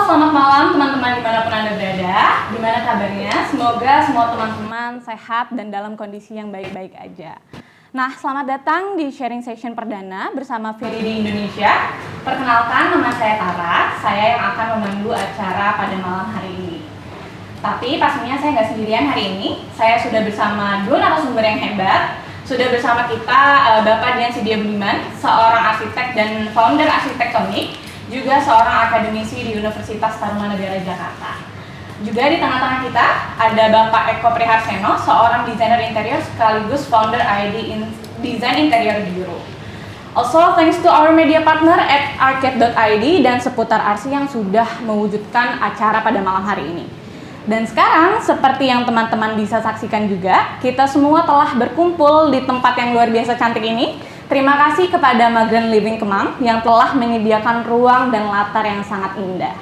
selamat malam teman-teman dimanapun Anda berada. Gimana kabarnya? Semoga semua teman-teman sehat dan dalam kondisi yang baik-baik aja. Nah, selamat datang di sharing session perdana bersama Viri di Indonesia. Perkenalkan, nama saya Tara. Saya yang akan memandu acara pada malam hari ini. Tapi pastinya saya nggak sendirian hari ini. Saya sudah bersama dua narasumber yang hebat. Sudah bersama kita Bapak Dian Sidia Budiman, seorang arsitek dan founder Arsitektonik, juga seorang akademisi di Universitas Tarumanegara Jakarta. Juga di tengah-tengah kita ada Bapak Eko Priharseno, seorang desainer interior sekaligus founder ID Design Interior Bureau. Also, thanks to our media partner at arcade.id dan seputar Arsi yang sudah mewujudkan acara pada malam hari ini. Dan sekarang, seperti yang teman-teman bisa saksikan juga, kita semua telah berkumpul di tempat yang luar biasa cantik ini. Terima kasih kepada Migrant Living Kemang yang telah menyediakan ruang dan latar yang sangat indah.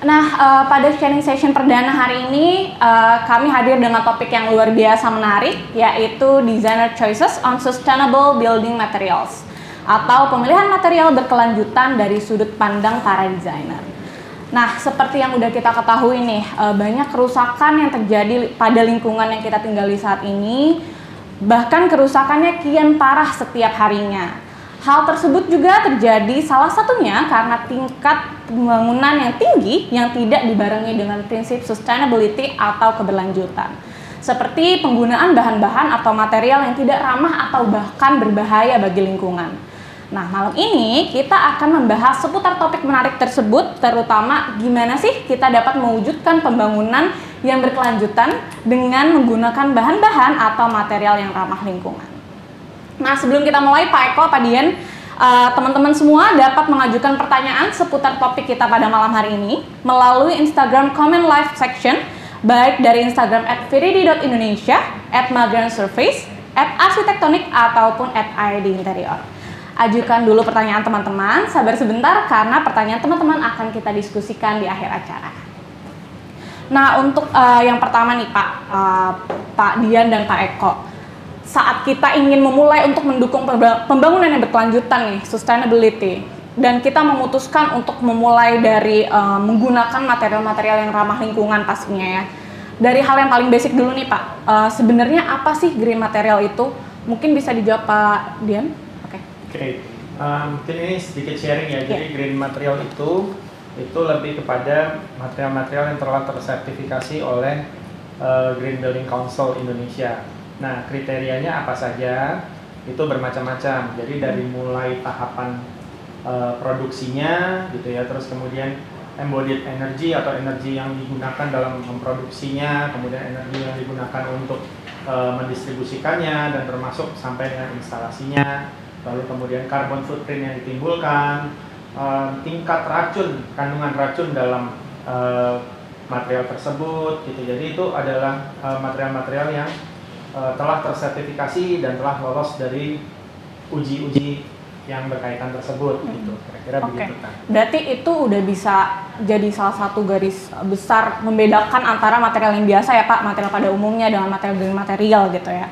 Nah, pada sharing session perdana hari ini, kami hadir dengan topik yang luar biasa menarik, yaitu Designer Choices on Sustainable Building Materials, atau pemilihan material berkelanjutan dari sudut pandang para desainer. Nah, seperti yang udah kita ketahui nih, banyak kerusakan yang terjadi pada lingkungan yang kita tinggali saat ini, bahkan kerusakannya kian parah setiap harinya. Hal tersebut juga terjadi salah satunya karena tingkat pembangunan yang tinggi yang tidak dibarengi dengan prinsip sustainability atau keberlanjutan. Seperti penggunaan bahan-bahan atau material yang tidak ramah atau bahkan berbahaya bagi lingkungan. Nah, malam ini kita akan membahas seputar topik menarik tersebut, terutama gimana sih kita dapat mewujudkan pembangunan yang berkelanjutan dengan menggunakan bahan-bahan atau material yang ramah lingkungan. Nah, sebelum kita mulai, Pak Eko, Pak Dian, teman-teman semua dapat mengajukan pertanyaan seputar topik kita pada malam hari ini melalui Instagram comment live section, baik dari Instagram @viridi.indonesia, @migrantsurface, @arsitektonik, ataupun @idinterior. Ajukan dulu pertanyaan teman-teman, sabar sebentar karena pertanyaan teman-teman akan kita diskusikan di akhir acara. Nah, untuk yang pertama nih Pak Dian dan Pak Eko, saat kita ingin memulai untuk mendukung pembangunan yang berkelanjutan nih, sustainability, dan kita memutuskan untuk memulai dari menggunakan material-material yang ramah lingkungan pastinya ya. Dari hal yang paling basic dulu nih Pak, sebenarnya apa sih green material itu? Mungkin bisa dijawab Pak Dian? Oke, mungkin ini sedikit sharing ya. Jadi green material itu lebih kepada material-material yang telah tersertifikasi oleh Green Building Council Indonesia. Nah, kriterianya apa saja? Itu bermacam-macam. Jadi dari mulai tahapan produksinya gitu ya, terus kemudian embodied energy atau energi yang digunakan dalam memproduksinya, kemudian energi yang digunakan untuk mendistribusikannya, dan termasuk sampai dengan instalasinya. Lalu kemudian carbon footprint yang ditimbulkan, tingkat racun, kandungan racun dalam material tersebut gitu. Jadi itu adalah material-material yang telah tersertifikasi dan telah lolos dari uji-uji yang berkaitan tersebut gitu. Kira-kira begitu kan. Berarti itu udah bisa jadi salah satu garis besar membedakan antara material yang biasa ya Pak, material pada umumnya dengan material green material gitu ya.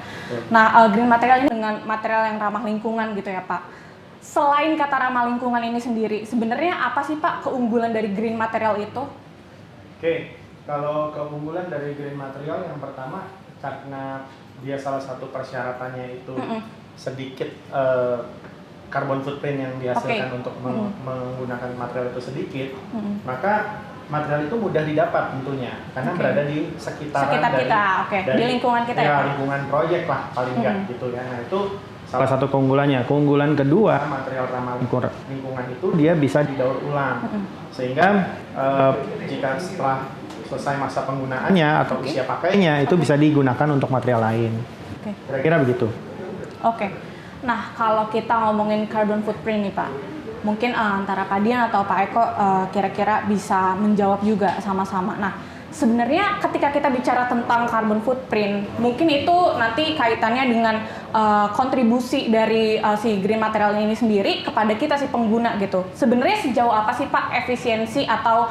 Nah, green material ini dengan material yang ramah lingkungan gitu ya Pak. Selain kata ramah lingkungan ini sendiri, sebenarnya apa sih Pak keunggulan dari green material itu? Oke, kalau keunggulan dari green material yang pertama karena dia salah satu persyaratannya itu sedikit carbon footprint yang dihasilkan untuk menggunakan material itu sedikit, maka material itu mudah didapat tentunya karena berada di sekitar dari, kita, dari di lingkungan kita ya, lingkungan proyek lah paling enggak gitu ya. Nah, itu salah satu keunggulannya. Keunggulan kedua, material ramah lingkungan itu dia bisa didaur ulang sehingga jika setelah selesai masa penggunaannya atau usia pakainya itu bisa digunakan untuk material lain. Kira-kira begitu. Nah, kalau kita ngomongin carbon footprint nih Pak, mungkin antara Pak Dian atau Pak Eko kira-kira bisa menjawab juga sama-sama. Nah, sebenarnya ketika kita bicara tentang carbon footprint, mungkin itu nanti kaitannya dengan kontribusi dari si green material ini sendiri kepada kita si pengguna gitu. Sebenarnya sejauh apa sih Pak efisiensi atau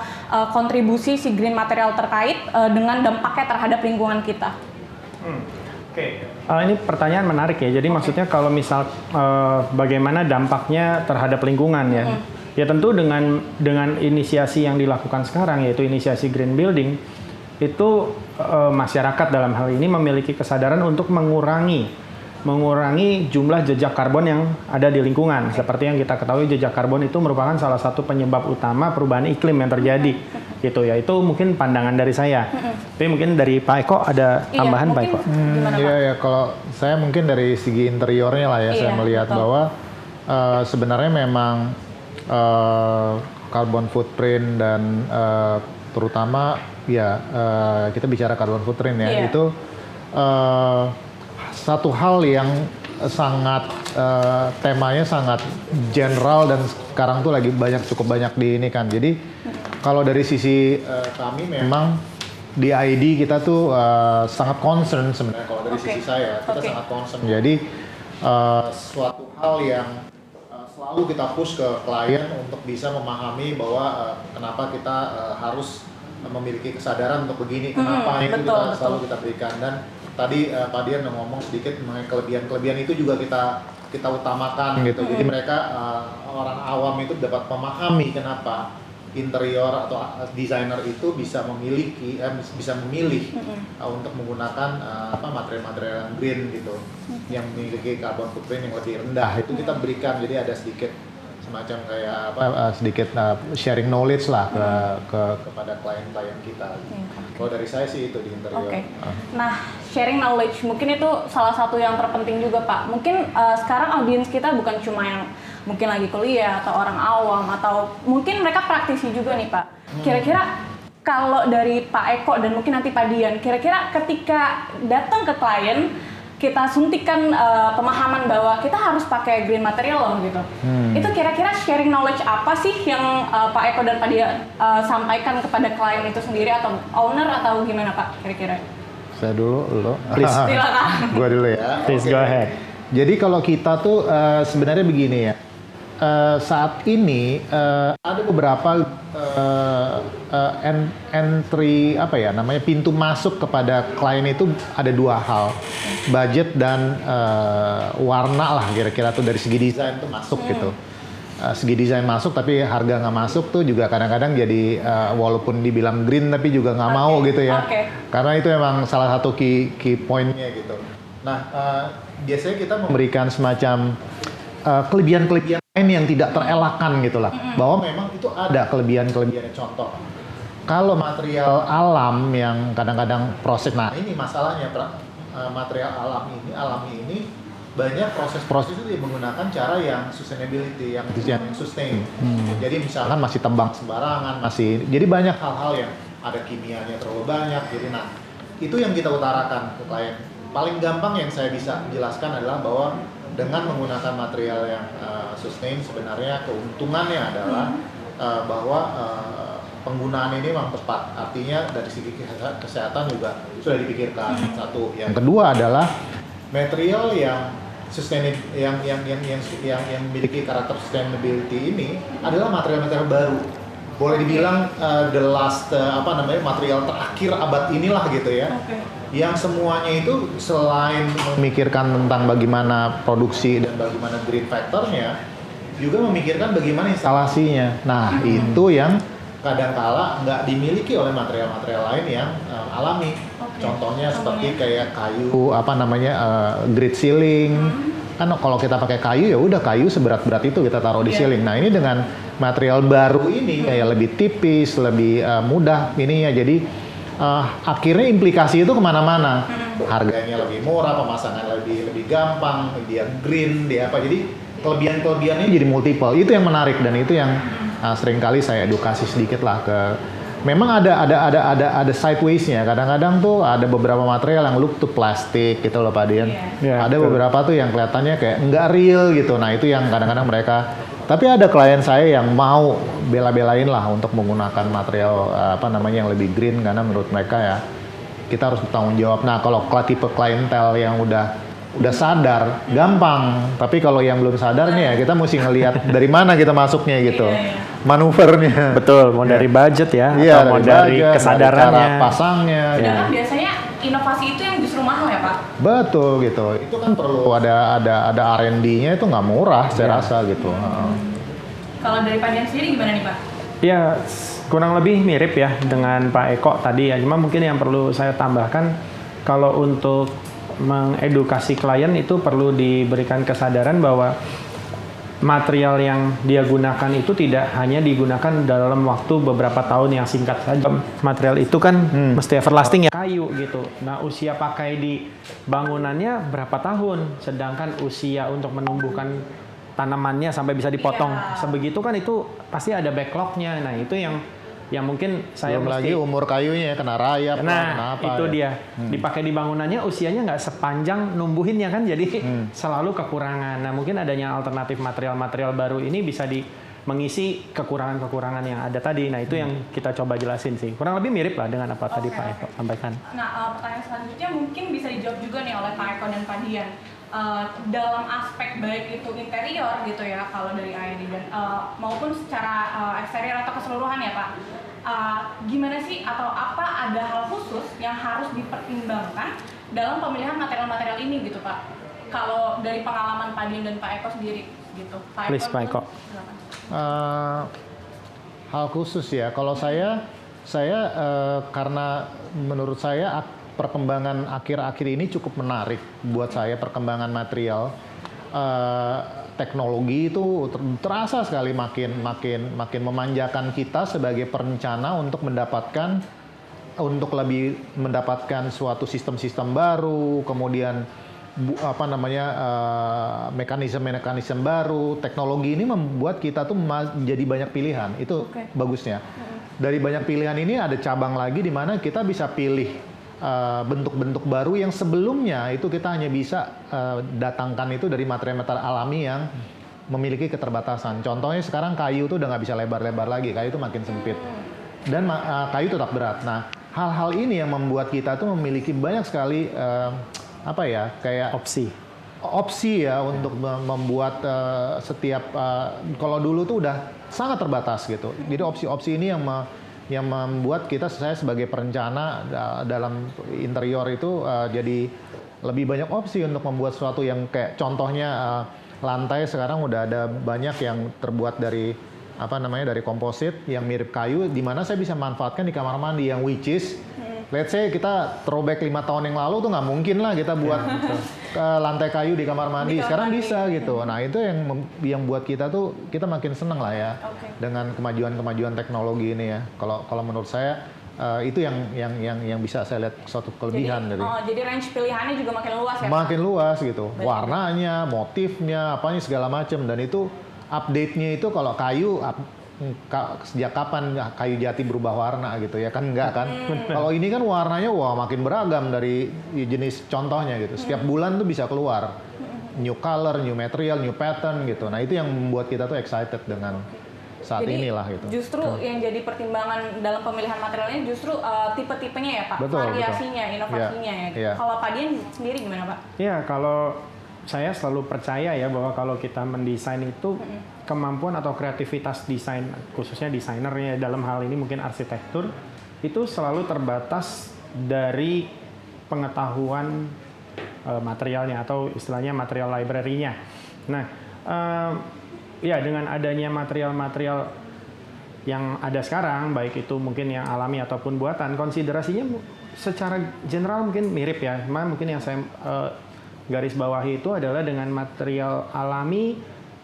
kontribusi si green material terkait dengan dampaknya terhadap lingkungan kita? Ini pertanyaan menarik ya. Jadi maksudnya kalau misal bagaimana dampaknya terhadap lingkungan ya. Ya tentu dengan inisiasi yang dilakukan sekarang, yaitu inisiasi green building, itu masyarakat dalam hal ini memiliki kesadaran untuk mengurangi jumlah jejak karbon yang ada di lingkungan. Seperti yang kita ketahui, jejak karbon itu merupakan salah satu penyebab utama perubahan iklim yang terjadi. Gitu ya, itu mungkin pandangan dari saya. Tapi mungkin dari Pak Eko ada tambahan, Pak Eko. Iya, kalau saya mungkin dari segi interiornya lah ya, saya melihat bahwa sebenarnya memang carbon footprint dan terutama ya kita bicara carbon footprint ya, itu satu hal yang sangat temanya sangat general dan sekarang tuh lagi cukup banyak di ini kan. Jadi kalau dari sisi kami memang di ID kita tuh sangat concern sebenarnya, kalau dari sisi saya kita sangat concern. Jadi suatu hal yang selalu kita push ke klien untuk bisa memahami bahwa kenapa kita harus memiliki kesadaran untuk begini, kenapa itu kita selalu kita berikan. Dan tadi Pak Dian ngomong sedikit mengenai kelebihan itu juga kita utamakan gitu. Jadi mereka orang awam itu dapat memahami kenapa interior atau desainer itu bisa memilih untuk menggunakan material-material yang green gitu, yang memiliki carbon footprint yang lebih rendah. Itu kita berikan, jadi ada sedikit semacam kayak sedikit sharing knowledge lah kepada klien-klien kita. Kalau dari saya sih itu di interior. Nah, sharing knowledge mungkin itu salah satu yang terpenting juga, Pak. Mungkin sekarang audiens kita bukan cuma yang mungkin lagi kuliah atau orang awam, atau mungkin mereka praktisi juga nih, Pak. Kira-kira kalau dari Pak Eko dan mungkin nanti Pak Dian, kira-kira ketika datang ke klien, kita suntikan pemahaman bahwa kita harus pakai green material loh gitu. Itu kira-kira sharing knowledge apa sih yang Pak Eko dan Pak Dian sampaikan kepada klien itu sendiri atau owner atau gimana, Pak, kira-kira? Saya dulu, lo. Please. Silakan. Gua dulu ya. Please go ahead. Jadi kalau kita tuh sebenarnya begini ya. Saat ini ada beberapa entry pintu masuk kepada klien itu ada dua hal, budget dan warna lah kira-kira tuh dari segi desain tuh masuk gitu. Segi desain masuk tapi harga nggak masuk tuh juga kadang-kadang jadi walaupun dibilang green tapi juga nggak mau gitu ya, karena itu emang salah satu key pointnya gitu. Nah biasanya kita memberikan semacam kelebihan-kelebihan lain yang tidak terelakkan gitulah, bahwa memang itu ada kelebihan-kelebihannya. Contoh, kalau material alam yang kadang-kadang proses, nah ini masalahnya, material alami ini banyak proses-proses itu menggunakan cara yang sustainability, yang sustain. Jadi misalkan masih tembang sembarangan, jadi banyak hal-hal yang ada kimianya terlalu banyak. Jadi itu yang kita utarakan ke klien. Paling gampang yang saya bisa jelaskan adalah bahwa dengan menggunakan material yang sustain, sebenarnya keuntungannya adalah bahwa penggunaan ini memang tepat. Artinya dari segi kesehatan juga sudah dipikirkan. Satu. Yang kedua adalah material yang yang memiliki karakter sustainability ini adalah material-material baru. Boleh dibilang the last material terakhir abad inilah gitu ya. Yang semuanya itu selain memikirkan tentang bagaimana produksi dan bagaimana green factor-nya, juga memikirkan bagaimana instalasinya. Nah, itu yang kadangkala nggak dimiliki oleh material-material lain yang alami. Contohnya seperti kayak kayu, grid ceiling. Kan kalau kita pakai kayu ya udah kayu seberat-berat itu kita taruh di ceiling. Nah, ini dengan material baru ini kayak lebih tipis, lebih mudah ininya. Jadi akhirnya implikasi itu kemana-mana, harganya lebih murah, pemasangan lebih gampang, dia green, dia apa, jadi kelebihannya jadi multiple. Itu yang menarik dan itu yang seringkali saya edukasi sedikit lah ke. Memang ada sideways-nya. Kadang-kadang tuh ada beberapa material yang look to plastik gitu loh Pak Dian. Ada beberapa tuh yang kelihatannya kayak nggak real gitu. Nah itu yang kadang-kadang mereka. Tapi ada klien saya yang mau bela-belain lah untuk menggunakan material yang lebih green, karena menurut mereka ya kita harus bertanggung jawab. Nah kalau tipe klientel yang udah sadar gampang, tapi kalau yang belum sadar nih ya kita mesti ngelihat dari mana kita masuknya gitu, manuvernya. Betul, mau dari budget ya, atau mau dari kesadarannya, dari cara pasangnya. Sedangkan biasanya inovasi itu yang justru mahal ya Pak? Betul gitu, itu kan perlu ada R&D-nya, itu nggak murah saya rasa gitu. Kalau dari Pak Dian sendiri gimana nih Pak? Ya, kurang lebih mirip ya dengan Pak Eko tadi ya. Cuma mungkin yang perlu saya tambahkan, kalau untuk mengedukasi klien itu perlu diberikan kesadaran bahwa material yang dia gunakan itu tidak hanya digunakan dalam waktu beberapa tahun yang singkat saja. Material itu kan mesti everlasting ya, kayu gitu. Nah, usia pakai di bangunannya berapa tahun, sedangkan usia untuk menumbuhkan tanamannya sampai bisa dipotong sebegitu kan itu pasti ada backlognya. Nah, itu yang mungkin saya belum mesti lagi umur kayunya kena rayap nah kenapa itu ya. dia dipakai di bangunannya usianya nggak sepanjang numbuhinnya kan, jadi selalu kekurangan. Nah, mungkin adanya alternatif material-material baru ini bisa mengisi kekurangan-kekurangan yang ada tadi. Nah, itu yang kita coba jelasin sih, kurang lebih mirip lah dengan apa tadi Pak Eko sampaikan. Nah, pertanyaan selanjutnya mungkin bisa dijawab juga nih oleh Pak Eko dan Pak Dian. Dalam aspek baik itu interior gitu ya, kalau dari ID dan maupun secara eksterior atau keseluruhan ya Pak, gimana sih atau apa ada hal khusus yang harus dipertimbangkan dalam pemilihan material-material ini gitu Pak? Kalau dari pengalaman Pak Dian dan Pak Eko sendiri gitu. Please, Pak Eko. Silakan. Hal khusus ya, kalau saya karena menurut saya perkembangan akhir-akhir ini cukup menarik buat saya, perkembangan material. Teknologi itu terasa sekali makin memanjakan kita sebagai perencana untuk lebih mendapatkan suatu sistem-sistem baru, kemudian mekanisme baru. Teknologi ini membuat kita tuh jadi banyak pilihan. Itu bagusnya. Dari banyak pilihan ini ada cabang lagi di mana kita bisa pilih bentuk-bentuk baru yang sebelumnya itu kita hanya bisa datangkan itu dari material-material alami yang memiliki keterbatasan. Contohnya sekarang kayu itu udah nggak bisa lebar-lebar lagi, kayu itu makin sempit dan kayu tetap berat. Nah, hal-hal ini yang membuat kita tuh memiliki banyak sekali kayak opsi ya untuk membuat setiap kalau dulu tuh udah sangat terbatas gitu. Jadi opsi-opsi ini yang membuat saya sebagai perencana dalam interior itu jadi lebih banyak opsi untuk membuat sesuatu yang kayak contohnya lantai sekarang udah ada banyak yang terbuat dari dari komposit yang mirip kayu, di mana saya bisa manfaatkan di kamar mandi yang which is let's say kita throwback 5 tahun yang lalu tuh nggak mungkin lah kita buat lantai kayu di kamar mandi. Sekarang bisa gitu. Nah, itu yang buat kita tuh kita makin seneng lah ya dengan kemajuan teknologi ini ya. Kalau menurut saya itu yang bisa saya lihat suatu kelebihan jadi range pilihannya juga makin luas ya. Makin luas gitu. Warnanya, motifnya, apanya segala macam, dan itu update-nya itu kalau kayu sejak kapan kayu jati berubah warna gitu ya kan, enggak kan. Kalau ini kan warnanya makin beragam dari jenis contohnya gitu. Setiap bulan tuh bisa keluar new color, new material, new pattern gitu. Nah, itu yang membuat kita tuh excited dengan saat inilah gitu. Justru yang jadi pertimbangan dalam pemilihan materialnya justru tipe-tipenya ya Pak, variasinya, inovasinya ya. Kalau Pak Dian sendiri gimana Pak? Ya, kalau saya selalu percaya ya bahwa kalau kita mendesain itu kemampuan atau kreativitas desain, khususnya desainernya dalam hal ini mungkin arsitektur, itu selalu terbatas dari pengetahuan materialnya atau istilahnya material library-nya. Nah, ya dengan adanya material-material yang ada sekarang, baik itu mungkin yang alami ataupun buatan, konsiderasinya secara general mungkin mirip ya. Mungkin yang saya garis bawahi itu adalah dengan material alami,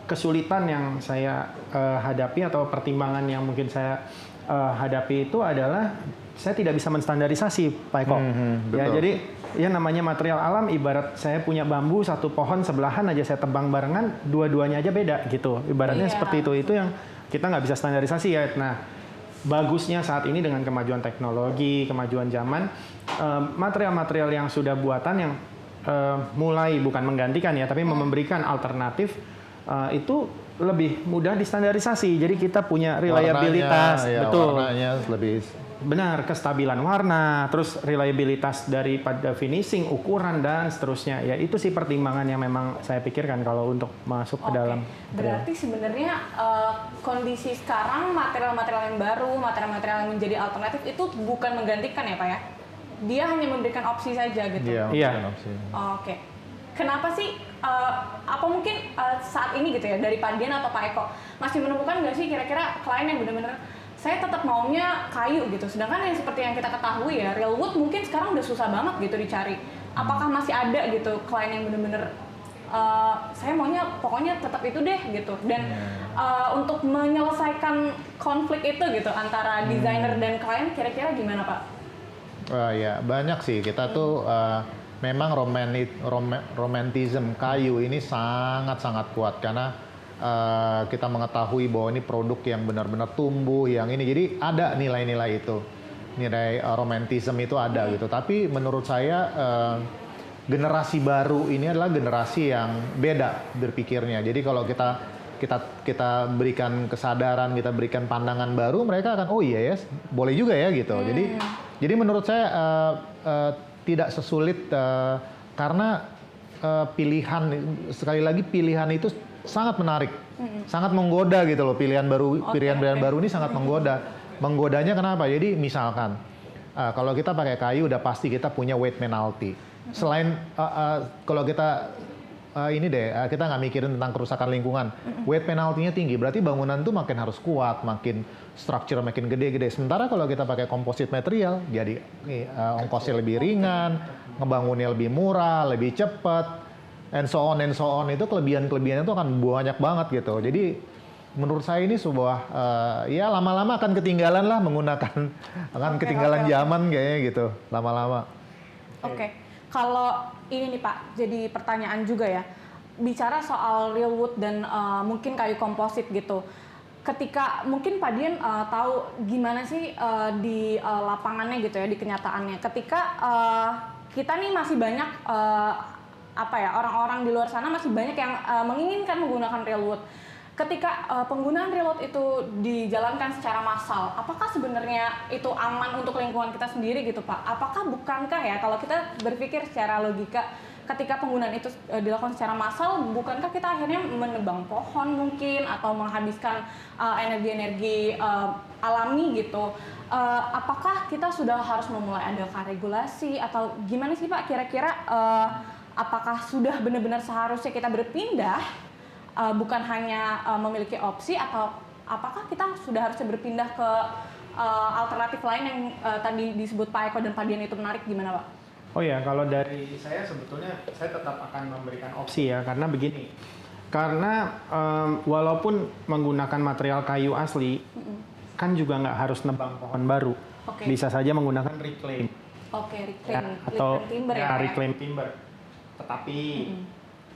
kesulitan yang saya hadapi atau pertimbangan yang mungkin saya hadapi itu adalah saya tidak bisa menstandarisasi, Pak Eko. Ya, jadi ya namanya material alam, ibarat saya punya bambu satu pohon sebelahan aja saya tebang barengan, dua-duanya aja beda gitu. Ibaratnya seperti itu yang kita nggak bisa standarisasi ya. Nah, bagusnya saat ini dengan kemajuan teknologi, kemajuan zaman, material-material yang sudah buatan yang mulai bukan menggantikan ya, tapi memberikan alternatif itu lebih mudah distandarisasi. Jadi kita punya reliabilitas, warnanya lebih benar, kestabilan warna, terus reliabilitas daripada finishing, ukuran dan seterusnya. Ya itu sih pertimbangan yang memang saya pikirkan kalau untuk masuk ke dalam. Berarti sebenarnya kondisi sekarang material-material yang baru, material-material yang menjadi alternatif itu bukan menggantikan ya Pak ya? Dia hanya memberikan opsi saja gitu. Iya. Kenapa sih apa mungkin saat ini gitu ya dari Pak Dian atau Pak Eko masih menemukan nggak sih kira-kira klien yang benar-benar saya tetap maunya kayu gitu, sedangkan yang seperti yang kita ketahui ya real wood mungkin sekarang udah susah banget gitu dicari. Apakah masih ada gitu klien yang benar-benar saya maunya pokoknya tetap itu deh gitu, dan untuk menyelesaikan konflik itu gitu antara desainer dan klien kira-kira gimana Pak? Ya banyak sih, kita tuh memang romantism kayu ini sangat-sangat kuat karena kita mengetahui bahwa ini produk yang benar-benar tumbuh yang ini, jadi ada nilai-nilai itu, nilai romantism itu ada gitu. Tapi menurut saya generasi baru ini adalah generasi yang beda berpikirnya. Jadi kalau kita berikan kesadaran, kita berikan pandangan baru, mereka akan oh iya ya boleh juga ya gitu. Jadi menurut saya tidak sesulit karena pilihan, sekali lagi pilihan itu sangat menarik, sangat menggoda gitu loh, pilihan baru ini sangat menggoda. Menggodanya kenapa? Jadi misalkan kalau kita pakai kayu udah pasti kita punya weight penalty. Selain kalau kita kita nggak mikirin tentang kerusakan lingkungan, weight penalty-nya tinggi, berarti bangunan tuh makin harus kuat, makin structure makin gede-gede. Sementara kalau kita pakai composite material, jadi ongkosnya lebih ringan, ngebangunnya lebih murah, lebih cepat, and so on itu kelebihannya itu akan banyak banget gitu. Jadi menurut saya ini sebuah ya lama-lama akan ketinggalan lah menggunakan ketinggalan zaman kayaknya gitu lama-lama. Oke. Kalau ini nih Pak, jadi pertanyaan juga ya, bicara soal real wood dan mungkin kayu komposit gitu. Ketika mungkin Pak Dian tahu gimana sih di lapangannya gitu ya, di kenyataannya. Ketika kita nih masih banyak orang-orang di luar sana masih banyak yang menginginkan menggunakan real wood. Ketika penggunaan real wood itu dijalankan secara massal, apakah sebenarnya itu aman untuk lingkungan kita sendiri gitu Pak? Apakah bukankah ya kalau kita berpikir secara logika, ketika penggunaan itu dilakukan secara massal, bukankah kita akhirnya menebang pohon mungkin atau menghabiskan energi-energi alami gitu? Apakah kita sudah harus memulai ada regulasi atau gimana sih Pak kira-kira? Apakah sudah benar-benar seharusnya kita berpindah, bukan hanya memiliki opsi, atau apakah kita sudah harusnya berpindah ke alternatif lain yang tadi disebut Pak Eko dan Pak Dian itu menarik, gimana Pak? Oh ya, kalau dari saya sebetulnya saya tetap akan memberikan opsi ya, karena begini, karena walaupun menggunakan material kayu asli, kan juga nggak harus nebang pohon baru, bisa saja menggunakan reclaim, reclaim, atau timber ya, reclaim timber. Tetapi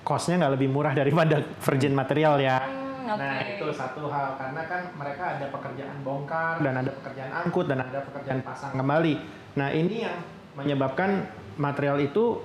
cost-nya nggak lebih murah daripada virgin material ya. Nah itu satu hal, karena kan mereka ada pekerjaan bongkar dan ada pekerjaan angkut dan ada pekerjaan pasang kembali. Nah ini yang menyebabkan material itu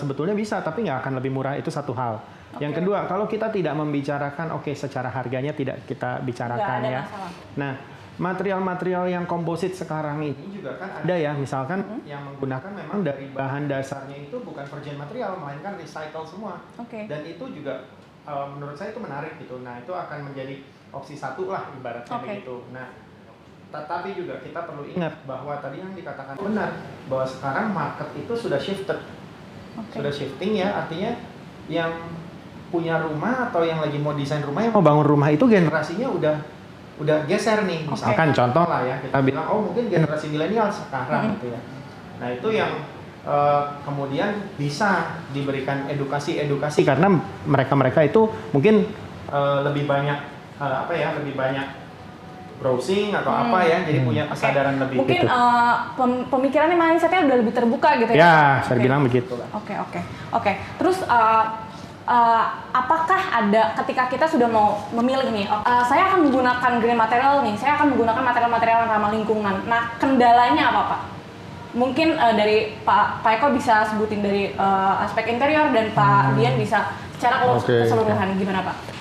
sebetulnya bisa, tapi nggak akan lebih murah, itu satu hal. Yang kedua, kalau kita tidak membicarakan, secara harganya tidak kita bicarakan ya. Masalah. Nah material-material yang komposit sekarang ini juga kan ada ya, misalkan yang menggunakan memang dari bahan dasarnya itu bukan virgin material, melainkan recycle semua. Dan itu juga menurut saya itu menarik gitu. Nah itu akan menjadi opsi satu lah ibaratnya begitu. Nah tetapi juga kita perlu ingat bahwa tadi yang dikatakan benar, bahwa sekarang market itu sudah shifted, sudah shifting ya, artinya yang punya rumah atau yang lagi mau desain rumah, yang mau bangun rumah itu generasinya udah geser nih. Misalkan contoh lah ya, kita bilang mungkin generasi milenial sekarang gitu ya. Nah itu yang kemudian bisa diberikan edukasi karena mereka itu mungkin lebih banyak lebih banyak browsing atau jadi punya kesadaran lebih. Mungkin gitu. Pemikirannya, mindsetnya udah lebih terbuka gitu ya. Ya, saya bilang begitu. Oke. Terus apakah ada ketika kita sudah mau memilih nih, saya akan menggunakan green material nih, saya akan menggunakan material-material yang ramah lingkungan. Nah, kendalanya apa Pak? Mungkin dari Pak Eko bisa sebutin dari aspek interior, dan Pak Dian bisa secara keseluruhan. Gimana Pak?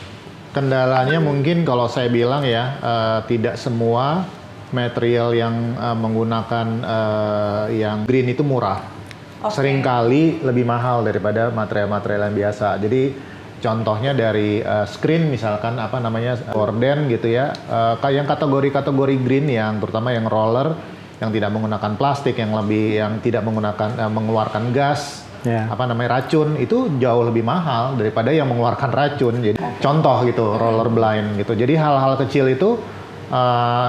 Kendalanya mungkin kalau saya bilang ya, tidak semua material yang menggunakan yang green itu murah. Seringkali lebih mahal daripada material-material yang biasa. Jadi contohnya dari screen misalkan gorden gitu ya, yang kategori-kategori green yang terutama yang roller, yang tidak menggunakan plastik, yang tidak mengeluarkan gas, racun itu jauh lebih mahal daripada yang mengeluarkan racun. Jadi contoh gitu roller blind gitu. Jadi hal-hal kecil itu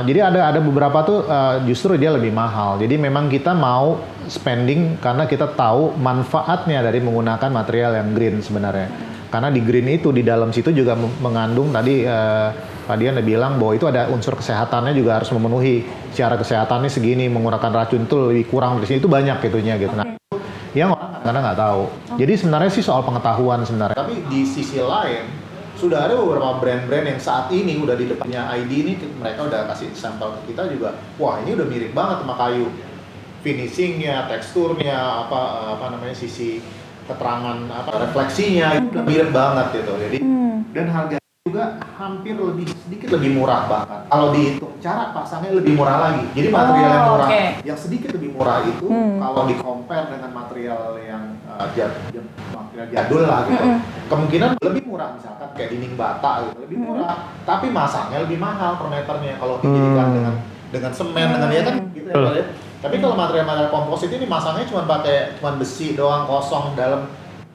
jadi ada beberapa tuh justru dia lebih mahal. Jadi memang kita mau spending karena kita tahu manfaatnya dari menggunakan material yang green sebenarnya. Karena di green itu di dalam situ juga mengandung tadi Pak Dian udah bilang bahwa itu ada unsur kesehatannya juga harus memenuhi. Secara kesehatannya segini, menggunakan racun itu lebih kurang dari sini, itu banyak itunya gitu. Nah, yang orang kadang nggak tahu. Jadi sebenarnya sih soal pengetahuan sebenarnya. Tapi di sisi lain, sudah ada beberapa brand-brand yang saat ini udah di depannya ID ini, mereka udah kasih sampel ke kita juga. Wah, ini udah mirip banget sama kayu. Finishingnya, teksturnya, sisi keterangan, refleksinya, itu udah mirip banget gitu. Jadi, dan harga juga hampir sedikit lebih murah bahkan. Kalau dihitung cara pasangnya lebih murah lagi. Jadi material yang murah, yang sedikit lebih murah itu kalau di-compare dengan material yang material jadul lah gitu. Kemungkinan lebih murah, misalkan kayak dinding bata gitu, lebih murah. Tapi masangnya lebih mahal per meternya kalau dijadikan dengan semen dengan ya kan gitu ya. Tapi kalau material komposit ini masangnya cuma besi doang kosong dalam,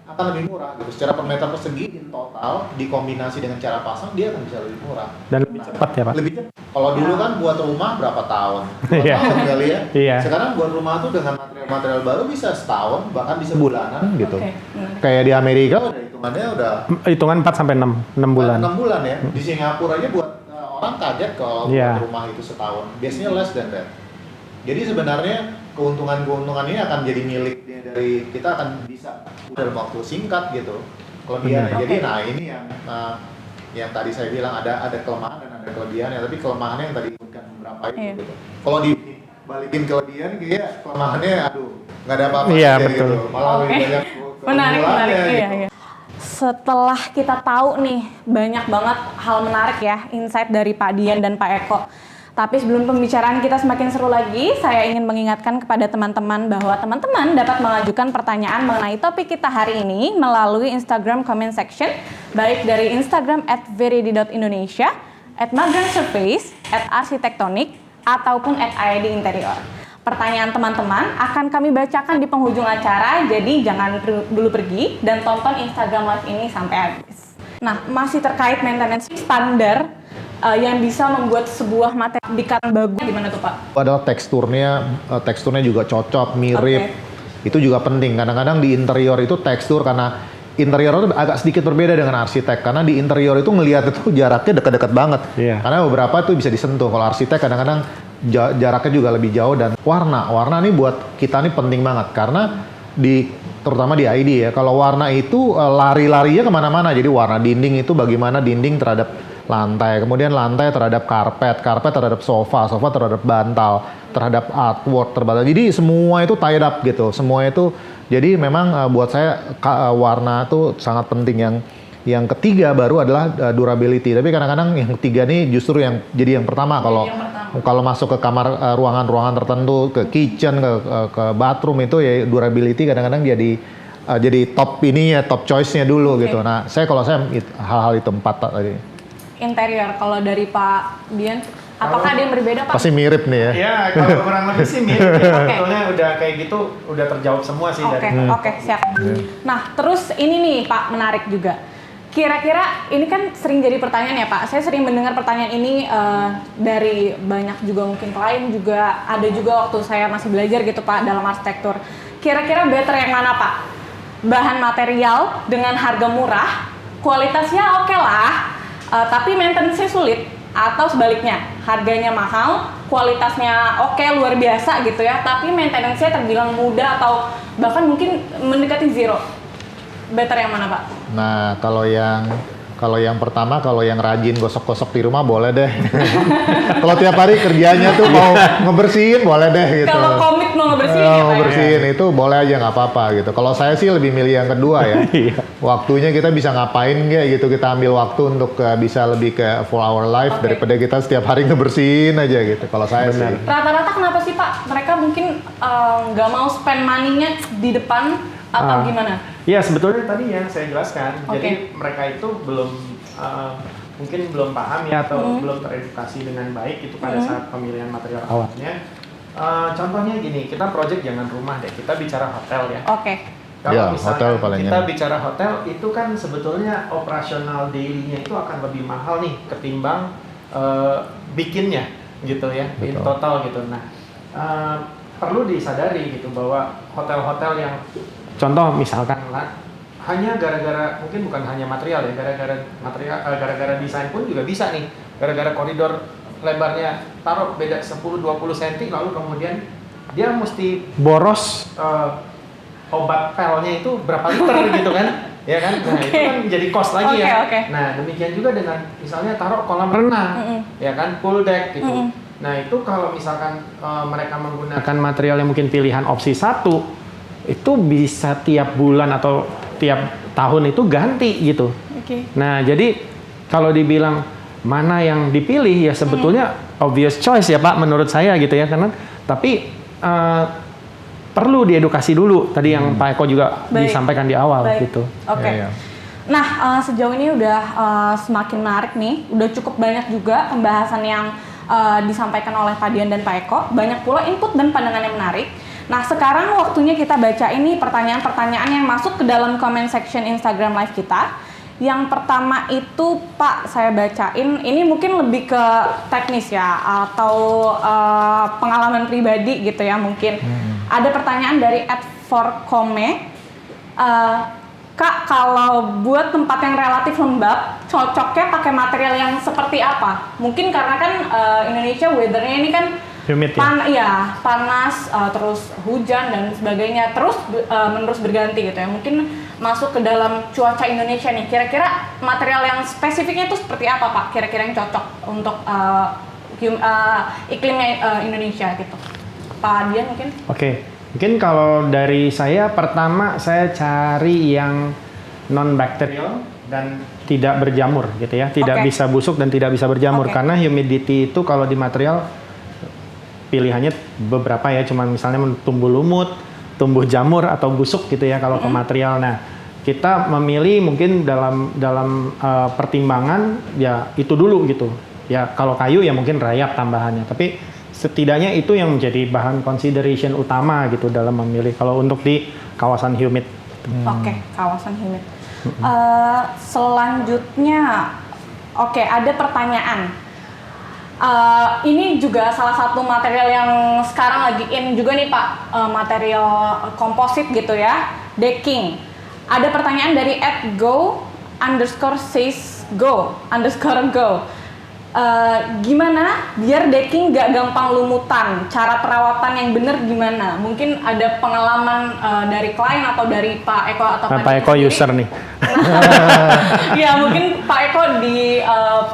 akan lebih murah gitu. Secara per meter persegi in total dikombinasi dengan cara pasang dia akan bisa lebih murah dan lebih cepat ya Pak. Lebih cepat. Kalau dulu kan buat rumah berapa tahun? 2 tahun kali ya. Iya. Sekarang buat rumah tuh dengan material baru bisa setahun bahkan bisa bulanan gitu. Kayak di Amerika udah hitungan 4 sampai 6 bulan. 6 bulan ya. Di Singapura aja buat orang kaget kalau buat rumah itu setahun. Biasanya less than that. Jadi sebenarnya keuntungan ini akan jadi milik dari kita, akan bisa dalam waktu singkat gitu kelebihannya. Jadi ini yang tadi saya bilang ada kelemahan dan ada kelebihannya, tapi kelemahannya yang tadi disebutkan beberapa itu gitu. Kalau dibalikin kelebihan kayak kelemahannya nggak ada apa-apa gitu. Malah lebih banyak menarik gitu. iya. Setelah kita tahu nih banyak banget hal menarik ya, insight dari Pak Dian dan Pak Eko. Tapi sebelum pembicaraan kita semakin seru lagi, saya ingin mengingatkan kepada teman-teman bahwa teman-teman dapat mengajukan pertanyaan mengenai topik kita hari ini melalui Instagram comment section, baik dari Instagram @veridi.indonesia, @magrangsurface, @arsitektonik, ataupun @iid-interior. Pertanyaan teman-teman akan kami bacakan di penghujung acara, jadi jangan dulu pergi dan tonton Instagram live ini sampai habis. Nah, masih terkait maintenance standar yang bisa membuat sebuah materi dikatakan bagus, gimana tuh Pak? Padahal teksturnya juga cocok, mirip. Itu juga penting. Kadang-kadang di interior itu tekstur, karena interior itu agak sedikit berbeda dengan arsitek. Karena di interior itu ngelihat itu jaraknya dekat-dekat banget. Karena beberapa itu bisa disentuh. Kalau arsitek kadang-kadang jaraknya juga lebih jauh. Dan warna ini buat kita ini penting banget. Karena terutama di ID ya, kalau warna itu lari-larinya kemana-mana. Jadi warna dinding itu bagaimana dinding terhadap lantai, kemudian lantai terhadap karpet terhadap sofa terhadap bantal, terhadap artwork jadi semua itu tied up gitu, semua itu. Jadi memang buat saya warna itu sangat penting. Yang ketiga baru adalah durability, tapi kadang-kadang yang ketiga ini justru yang jadi yang pertama kalau masuk ke kamar ruangan-ruangan tertentu, ke kitchen, ke bathroom itu ya durability kadang-kadang jadi top choice-nya dulu gitu. Nah, kalau saya hal-hal itu 4 tadi. Interior, kalau dari Pak Dian, apakah ada yang berbeda Pak? Pasti mirip nih ya. Iya, kalau kurang lebih sih mirip. Sebetulnya udah kayak gitu, udah terjawab semua sih dari. Oke, siap. Nah, terus ini nih Pak, menarik juga. Kira-kira ini kan sering jadi pertanyaan ya Pak. Saya sering mendengar pertanyaan ini dari banyak juga mungkin klien juga, ada juga waktu saya masih belajar gitu Pak dalam arsitektur. Kira-kira better yang mana Pak? Bahan material dengan harga murah, kualitasnya oke lah. Tapi maintenance-nya sulit, atau sebaliknya harganya mahal, kualitasnya oke, luar biasa gitu ya, tapi maintenance-nya terbilang mudah atau bahkan mungkin mendekati zero. Better yang mana Pak? Nah, kalau yang pertama, kalau yang rajin gosok-gosok di rumah boleh deh. Kalau tiap hari kerjanya tuh mau ngebersihin boleh deh gitu. Kalau komit mau ngebersihin ya Pak? Ngebersihin itu boleh aja, nggak apa-apa gitu. Kalau saya sih lebih milih yang kedua ya. Waktunya kita bisa ngapain kayak gitu, kita ambil waktu untuk bisa lebih ke full hour life daripada kita setiap hari ngebersihin aja gitu. Kalau saya sih. Rata-rata kenapa sih Pak? Mereka mungkin nggak mau spend money-nya di depan atau gimana? Iya, sebetulnya tadi yang saya jelaskan. Jadi mereka itu mungkin belum paham ya, atau belum teredukasi dengan baik itu pada saat pemilihan material awalnya. Contohnya gini, kita project jangan rumah deh, kita bicara hotel ya. Kalau Ya, misalkan hotel paling kita enak. bicara hotel, itu kan sebetulnya operasional daily-nya itu akan lebih mahal nih ketimbang bikinnya gitu ya, in Betul. total gitu. Nah, perlu disadari gitu bahwa hotel-hotel yang contoh misalkan hanya gara-gara, mungkin bukan hanya material ya, gara-gara desain pun juga bisa nih, gara-gara koridor lebarnya taruh beda 10-20 cm, lalu kemudian dia mesti boros obat pelnya itu berapa liter gitu kan, ya kan? Nah itu kan jadi cost lagi ya. Nah demikian juga dengan misalnya taruh kolam renang, ya kan, pool deck gitu. Nah itu kalau misalkan mereka menggunakan material yang mungkin pilihan opsi 1, itu bisa tiap bulan atau tiap tahun itu ganti gitu. Nah jadi kalau dibilang mana yang dipilih ya sebetulnya obvious choice ya Pak menurut saya gitu ya, karena tapi perlu diedukasi dulu tadi yang Pak Eko juga disampaikan di awal gitu. Oke. Ya. Nah, sejauh ini udah semakin menarik nih, udah cukup banyak juga pembahasan yang disampaikan oleh Pak Dian dan Pak Eko, banyak pula input dan pandangan yang menarik. Nah, sekarang waktunya kita baca ini pertanyaan-pertanyaan yang masuk ke dalam comment section Instagram Live kita. Yang pertama itu Pak, saya bacain, ini mungkin lebih ke teknis ya, atau pengalaman pribadi gitu ya mungkin. Ada pertanyaan dari @forkome, Kak, kalau buat tempat yang relatif lembab, cocoknya pakai material yang seperti apa? Mungkin karena kan Indonesia weathernya ini kan Humid ya? Panas, terus hujan dan sebagainya, terus menerus berganti gitu ya. Mungkin masuk ke dalam cuaca Indonesia nih, kira-kira material yang spesifiknya itu seperti apa Pak? Kira-kira yang cocok untuk iklimnya Indonesia gitu. Pak Dian mungkin? Oke, mungkin kalau dari saya pertama saya cari yang non bakterial dan tidak berjamur gitu ya, tidak bisa busuk dan tidak bisa berjamur karena humidity itu kalau di material pilihannya beberapa ya, cuman misalnya tumbuh lumut, tumbuh jamur atau busuk gitu ya kalau ke material. Nah, kita memilih mungkin dalam pertimbangan ya itu dulu gitu. Ya kalau kayu ya mungkin rayap tambahannya, tapi setidaknya itu yang menjadi bahan consideration utama gitu dalam memilih kalau untuk di kawasan humid. Oke, kawasan humid. Selanjutnya, ada pertanyaan. Ini juga salah satu material yang sekarang lagi in juga nih Pak, material komposit gitu ya, decking. Ada pertanyaan dari @go_says_go_. Gimana biar decking gak gampang lumutan? Cara perawatan yang benar gimana? Mungkin ada pengalaman dari klien atau dari Pak Eko atau Pak Eko user nih. Ya mungkin Pak Eko di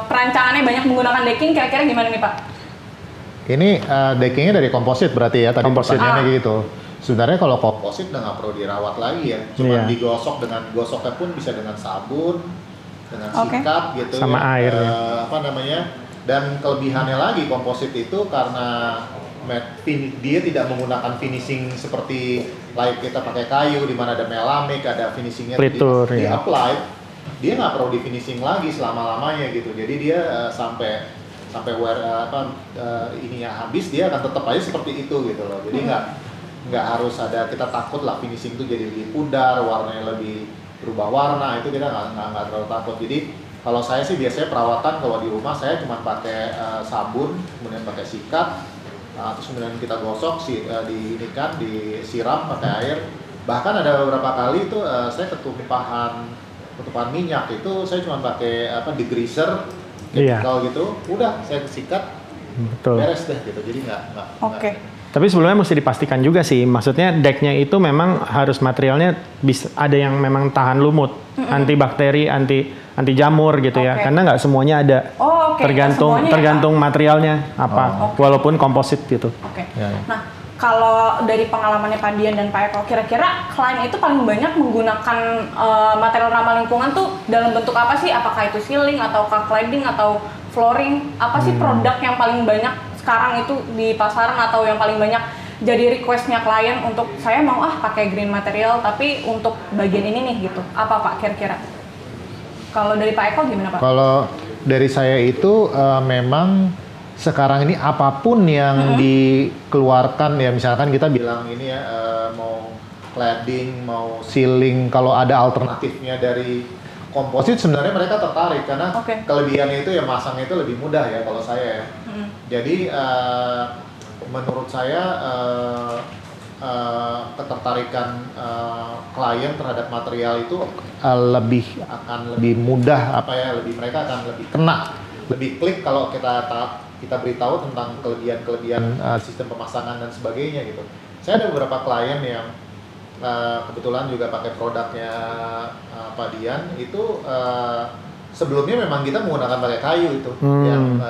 perancangannya banyak menggunakan decking, kira-kira gimana nih Pak? Ini deckingnya dari komposit berarti ya, tadi pertanyaannya gitu. Sebenarnya kalau komposit udah nggak perlu dirawat lagi ya, cuma digosok dengan gosoknya pun bisa dengan sabun, dengan sikat gitu sama ya. air Dan kelebihannya lagi komposit itu karena dia tidak menggunakan finishing seperti kita pakai kayu di mana ada melamik, ada finishingnya di apply, dia nggak perlu di finishing lagi selama-lamanya gitu. Jadi dia sampai ininya habis, dia akan tetap aja seperti itu gitu loh. Jadi nggak harus ada, kita takut lah finishing itu jadi lebih pudar, warnanya lebih berubah warna, itu kita nggak terlalu takut. Jadi kalau saya sih biasanya perawatan kalau di rumah saya cuma pakai sabun, kemudian pakai sikat, terus kemudian kita gosok, disiram pakai air. Bahkan ada beberapa kali itu saya ketumpahan minyak itu saya cuma pakai degreaser, chemical gitu, udah saya sikat, beres deh gitu. Jadi nggak. Tapi sebelumnya mesti dipastikan juga sih, maksudnya decknya itu memang harus materialnya bisa ada yang memang tahan lumut, anti bakteri, anti jamur gitu ya, karena nggak semuanya ada. Tergantung materialnya apa, walaupun komposit gitu. Nah, kalau dari pengalamannya Pak Dian dan Pak Eko, kira-kira klien itu paling banyak menggunakan material ramah lingkungan tuh dalam bentuk apa sih? Apakah itu ceiling atau cladding atau flooring? Apa sih produk yang paling banyak sekarang itu di pasaran atau yang paling banyak jadi requestnya klien untuk saya mau pakai green material tapi untuk bagian ini nih gitu? Apa Pak kira-kira? Kalau dari Pak Eko gimana Pak? Kalau dari saya itu memang sekarang ini apapun yang dikeluarkan ya, misalkan kita bilang ini ya mau cladding, mau ceiling, kalau ada alternatifnya dari komposit sebenarnya mereka tertarik karena kelebihannya itu ya masangnya itu lebih mudah ya kalau saya ya. Jadi menurut saya ketertarikan klien terhadap material itu akan lebih mudah mereka akan lebih kena, lebih klik kalau kita beritahu tentang kelebihan sistem pemasangan dan sebagainya gitu. Saya ada beberapa klien yang kebetulan juga pakai produknya Pak Dian itu sebelumnya memang kita menggunakan pakai kayu itu yang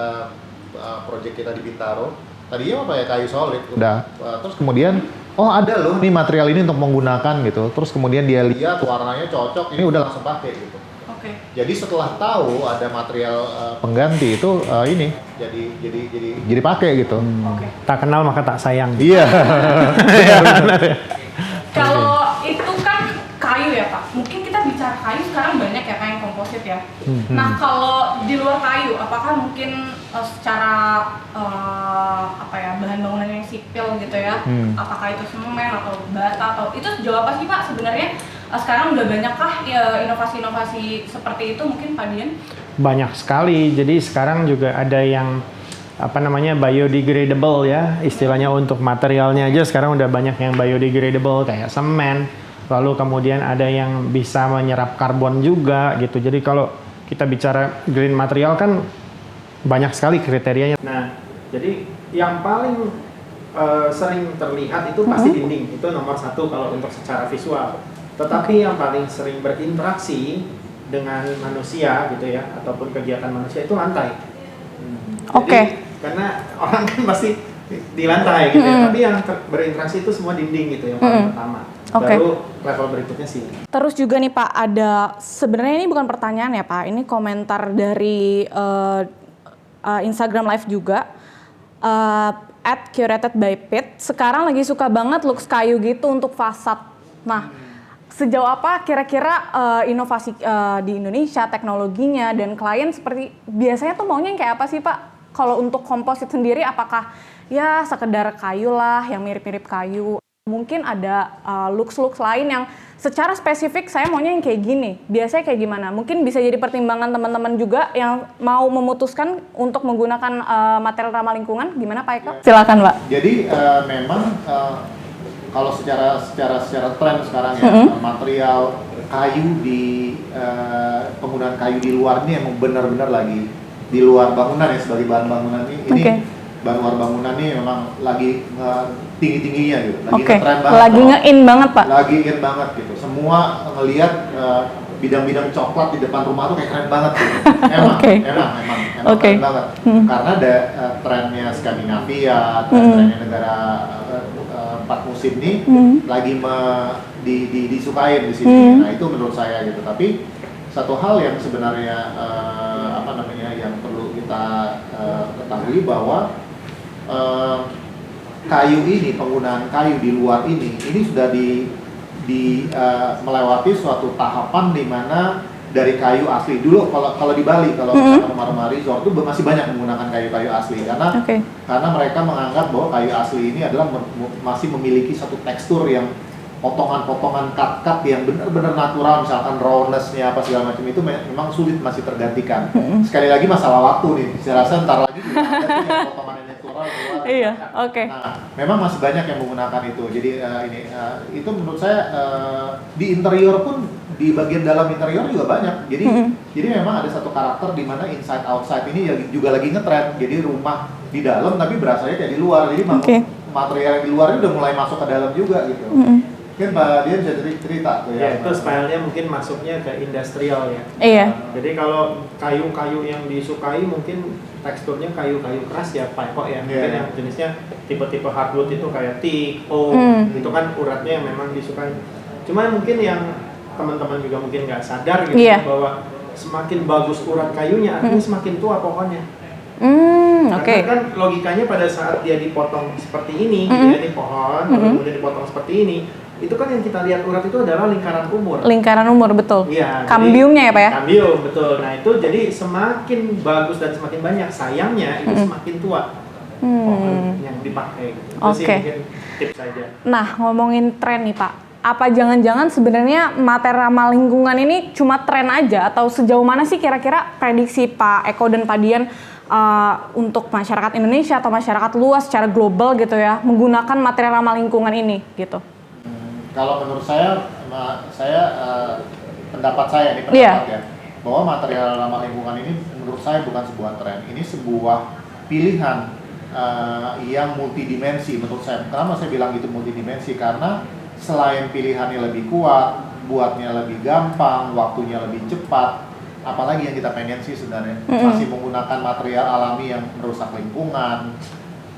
project kita di Bintaro. Tadinya pakai kayu solid udah. Terus kemudian ada loh nih material ini untuk menggunakan gitu. Terus kemudian dia lihat warnanya cocok, ini udah langsung pakai gitu. Jadi setelah tahu ada material pengganti itu ini jadi pakai gitu. Tak kenal maka tak sayang. Iya. Kalau itu kan kayu ya Pak, mungkin kita bicara kayu sekarang banyak ya kayak komposit ya. Nah kalau di luar kayu, apakah mungkin secara bahan bangunan yang sipil gitu ya, apakah itu semen atau bata atau itu sejauh apa sih Pak sebenarnya? Sekarang udah banyakkah inovasi-inovasi seperti itu mungkin Pak Dian? Banyak sekali, jadi sekarang juga ada yang biodegradable ya, istilahnya untuk materialnya aja sekarang udah banyak yang biodegradable kayak semen, lalu kemudian ada yang bisa menyerap karbon juga gitu. Jadi kalau kita bicara green material kan banyak sekali kriterianya. Nah, jadi yang paling sering terlihat itu pasti dinding, itu nomor satu kalau untuk secara visual. Tetapi yang paling sering berinteraksi dengan manusia gitu ya, ataupun kegiatan manusia itu lantai. Jadi, karena orang kan pasti di lantai gitu ya, tapi yang berinteraksi itu semua dinding gitu yang paling pertama. Baru level berikutnya sih. Terus juga nih Pak, ada sebenarnya ini bukan pertanyaan ya Pak, ini komentar dari Instagram Live juga. @curatedbypit sekarang lagi suka banget looks kayu gitu untuk fasad. Nah, sejauh apa kira-kira inovasi di Indonesia, teknologinya dan klien seperti biasanya tuh maunya yang kayak apa sih Pak? Kalau untuk komposit sendiri apakah ya sekedar kayu lah yang mirip-mirip kayu? Mungkin ada looks-looks lain yang secara spesifik saya maunya yang kayak gini. Biasanya kayak gimana? Mungkin bisa jadi pertimbangan teman-teman juga yang mau memutuskan untuk menggunakan material ramah lingkungan. Gimana Pak Eko? Silakan Pak. Jadi memang kalau secara tren sekarang ya, material kayu di penggunaan kayu di luar ini emang benar-benar lagi di luar bangunan ya, sebagai bahan bangunan ini bahan luar bangunan ini memang lagi tinggi-tingginya gitu, lagi ngetren banget. Lagi nge-in banget Pak. Lagi in banget gitu. Semua ngelihat bidang-bidang coklat di depan rumah tuh kayak keren banget gitu. Emang keren banget. Karena ada trennya Skandinavia, trennya negara 4 musim nih lagi disukain di sini. Nah itu menurut saya gitu. Tapi satu hal yang sebenarnya yang perlu kita ketahui bahwa kayu ini, penggunaan kayu di luar ini sudah melewati suatu tahapan di mana dari kayu asli dulu kalau di Bali, kalau rumah-rumah resort itu masih banyak menggunakan kayu-kayu asli karena mereka menganggap bahwa kayu asli ini adalah masih memiliki satu tekstur yang potongan-potongan cut-cut yang benar-benar natural, misalkan rawness-nya apa segala macam itu memang sulit masih tergantikan. Sekali lagi masalah waktu nih, saya rasa ntar lagi juga ada potongan yang natural keluar. Iya, Nah, memang masih banyak yang menggunakan itu. Jadi itu menurut saya di interior pun, di bagian dalam interior juga banyak. Jadi memang ada satu karakter di mana inside outside ini juga lagi ngetren. Jadi rumah di dalam tapi berasanya kayak di luar. Jadi material yang di luar ini udah mulai masuk ke dalam juga gitu. Mungkin Pak Dian bisa cerita tuh ya. Itu stylenya mungkin masuknya ke industrial ya. Iya. Jadi kalau kayu-kayu yang disukai mungkin teksturnya kayu-kayu keras ya Pak Eko ya. Mungkin yang jenisnya tipe-tipe hardwood itu kayak teak, oak, itu kan uratnya yang memang disukai. Cuma mungkin yang teman-teman juga mungkin nggak sadar gitu bahwa semakin bagus urat kayunya artinya semakin tua pohonnya. Karena kan logikanya pada saat dia dipotong seperti ini, ini pohon, kemudian dipotong seperti ini, itu kan yang kita lihat urat itu adalah lingkaran umur. Lingkaran umur, betul. Iya. Kambiumnya ya Pak ya? Kambium, betul. Nah itu jadi semakin bagus dan semakin banyak, sayangnya itu semakin tua pohon yang dipakai. Itu sih mungkin tips saja. Nah ngomongin tren nih Pak, apa jangan-jangan sebenarnya materi ramah lingkungan ini cuma tren aja, atau sejauh mana sih kira-kira prediksi Pak Eko dan Pak Dian untuk masyarakat Indonesia atau masyarakat luas secara global gitu ya menggunakan materi ramah lingkungan ini gitu? Kalau menurut saya pendapat saya nih ya, bahwa material ramah lingkungan ini menurut saya bukan sebuah tren, ini sebuah pilihan yang multidimensi menurut saya. Kenapa saya bilang itu multidimensi? Karena selain pilihannya lebih kuat, buatnya lebih gampang, waktunya lebih cepat, apalagi yang kita pengen sih sebenarnya, masih menggunakan material alami yang merusak lingkungan,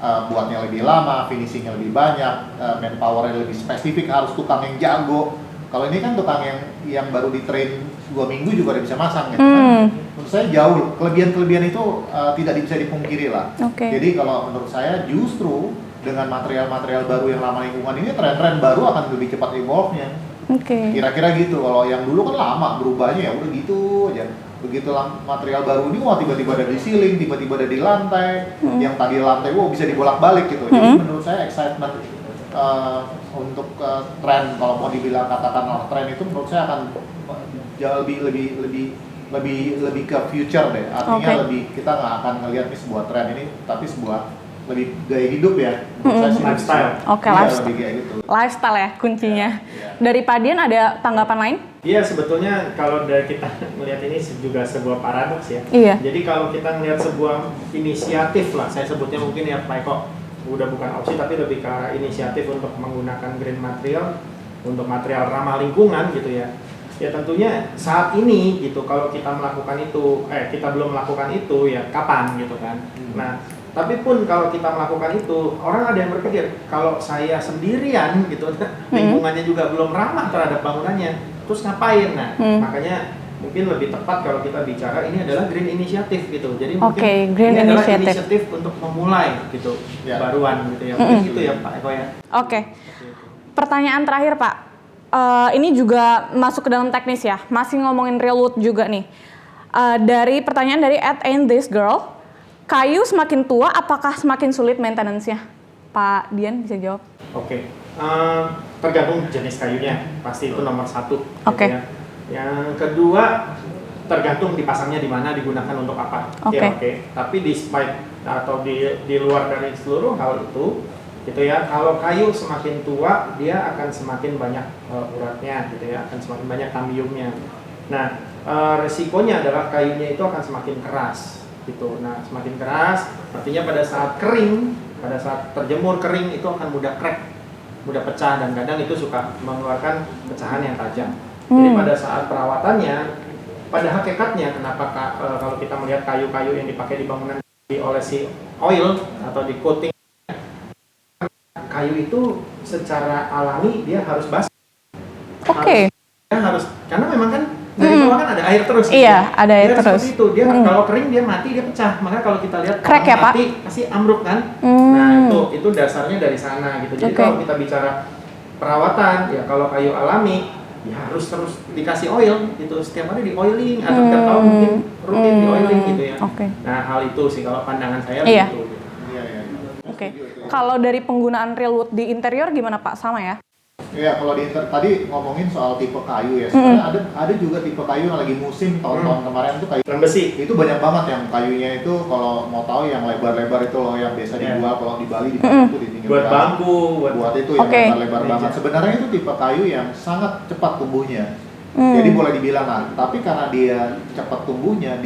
buatnya lebih lama, finishingnya lebih banyak, manpowernya lebih spesifik, harus tukang yang jago. Kalau ini kan tukang yang baru di train 2 minggu juga udah bisa masang gitu kan. Menurut saya jauh, kelebihan itu tidak bisa dipungkiri lah. Jadi kalau menurut saya justru dengan material-material baru yang ramah lingkungan ini, tren-tren baru akan lebih cepat evolve-nya. Kira-kira gitu. Kalau yang dulu kan lama berubahnya, ya udah gitu aja. Begitu material baru ini, wah tiba-tiba ada di ceiling, tiba-tiba ada di lantai, yang tadi lantai, wah bisa dibolak-balik gitu. Jadi menurut saya excitement untuk tren, kalau mau dibilang katakanlah tren itu, menurut saya akan jauh lebih ke future deh. Artinya lebih, kita nggak akan ngelihat ini sebuah tren ini, tapi sebuah lebih gaya hidup ya, lifestyle. Lifestyle. Lebih kayak gitu. Lifestyle ya kuncinya. Dari Pak Dian ada tanggapan lain? Iya, sebetulnya kalau dari kita melihat ini juga sebuah paradoks ya. Jadi kalau kita melihat sebuah inisiatif lah, saya sebutnya mungkin ya Pak Eko, udah bukan opsi tapi lebih ke inisiatif untuk menggunakan green material, untuk material ramah lingkungan gitu ya. Ya tentunya saat ini gitu, kalau kita melakukan itu, kita belum melakukan itu ya kapan gitu kan. Nah, tapi pun kalau kita melakukan itu, orang ada yang berpikir kalau saya sendirian gitu, lingkungannya juga belum ramah terhadap bangunannya, terus ngapain? Nah, makanya mungkin lebih tepat kalau kita bicara ini adalah green initiative gitu. Jadi mungkin green ini adalah initiative. inisiatif untuk memulai gitu, baruan gitu ya. Mungkin gitu ya Pak Eko ya. Pertanyaan terakhir Pak, ini juga masuk ke dalam teknis ya, masih ngomongin real wood juga nih. Dari pertanyaan dari @ain'thisgirl, kayu semakin tua, apakah semakin sulit maintenance-nya? Pak Dian bisa jawab? Tergantung jenis kayunya, pasti itu nomor 1. Gitu ya. Yang kedua, tergantung dipasangnya di mana, digunakan untuk apa. Tapi despite atau di luar dari seluruh hal itu, gitu ya. Kalau kayu semakin tua, dia akan semakin banyak uratnya, gitu ya, akan semakin banyak kambiumnya. Nah, resikonya adalah kayunya itu akan semakin keras. Gitu. Nah, semakin keras artinya pada saat kering, pada saat terjemur kering itu akan mudah crack, mudah pecah, dan kadang itu suka mengeluarkan pecahan yang tajam. Jadi pada saat perawatannya, pada hakikatnya kenapa kalau kita melihat kayu-kayu yang dipakai di bangunan diolesi oil atau di coating, kayu itu secara alami dia harus basah. Karena memang kan dari bawah kan ada air terus. Ada air terus. Seperti itu. Dia kalau kering dia mati, dia pecah. Maka kalau kita lihat crack ya, Pak? mati pasti ambruk kan. Nah, itu dasarnya dari sana gitu. Jadi kalau kita bicara perawatan, ya kalau kayu alami ya harus terus dikasih oil gitu. Setiap hari di oiling atau tiap tahun mungkin rutin di oiling gitu ya. Nah, hal itu sih kalau pandangan saya begitu. Kalau dari penggunaan real wood di interior gimana Pak? Sama ya? Iya, kalau tadi ngomongin soal tipe kayu ya, sebenarnya ada juga tipe kayu yang lagi musim tahun-tahun kemarin tuh kayu besi. Itu banyak banget yang kayunya itu, kalau mau tahu yang lebar-lebar itu loh, yang biasa dijual kalau di Bali itu di pinggir buat bangku, buat itu yang lebar-lebar banget. Sebenarnya itu tipe kayu yang sangat cepat tumbuhnya. Jadi boleh dibilang tapi karena dia cepat tumbuhnya,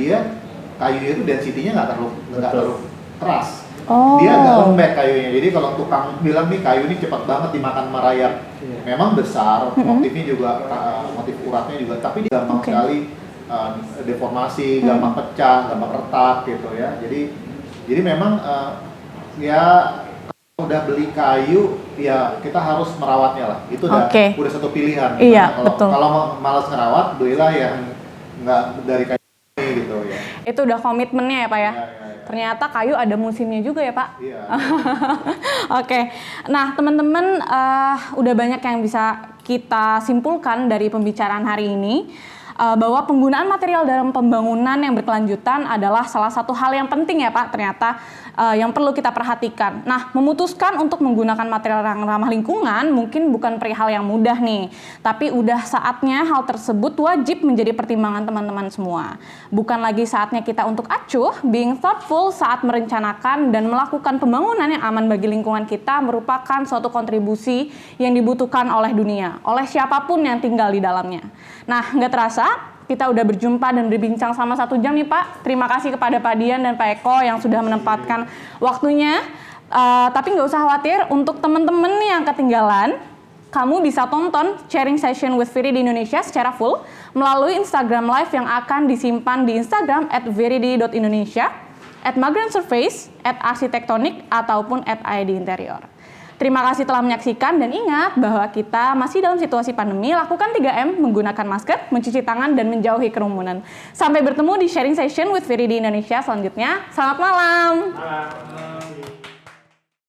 kayunya itu density-nya nggak terlalu keras. Dia agak lembek kayunya. Jadi kalau tukang bilang nih kayu ini cepat banget dimakan merayap. Memang besar, motifnya juga motif uratnya juga, tapi dia gampang sekali deformasi, gampang pecah, gampang retak gitu ya. Jadi memang ya kalau udah beli kayu ya kita harus merawatnya lah. Itu udah satu pilihan. Kalau malas ngerawat, belilah yang nggak dari kayu ini gitu ya. Itu udah komitmennya ya Pak ya? Ternyata kayu ada musimnya juga ya Pak? Nah teman-teman udah banyak yang bisa kita simpulkan dari pembicaraan hari ini, bahwa penggunaan material dalam pembangunan yang berkelanjutan adalah salah satu hal yang penting ya Pak. Ternyata yang perlu kita perhatikan. Nah, memutuskan untuk menggunakan material yang ramah lingkungan mungkin bukan perihal yang mudah nih, tapi udah saatnya hal tersebut wajib menjadi pertimbangan teman-teman semua. Bukan lagi saatnya kita untuk acuh, being thoughtful saat merencanakan dan melakukan pembangunan yang aman bagi lingkungan kita merupakan suatu kontribusi yang dibutuhkan oleh dunia, oleh siapapun yang tinggal di dalamnya. Nah, nggak terasa, kita udah berjumpa dan berbincang sama 1 jam nih Pak. Terima kasih kepada Pak Dian dan Pak Eko yang sudah menempatkan waktunya. Tapi nggak usah khawatir, untuk teman-teman yang ketinggalan, kamu bisa tonton sharing session with Viri di Indonesia secara full melalui Instagram Live yang akan disimpan di Instagram @viridi.indonesia, @migrantsurface, @arsitektonik, ataupun @ID-interior. Terima kasih telah menyaksikan dan ingat bahwa kita masih dalam situasi pandemi, lakukan 3M, menggunakan masker, mencuci tangan, dan menjauhi kerumunan. Sampai bertemu di sharing session with Viri di Indonesia selanjutnya. Selamat malam. Malam.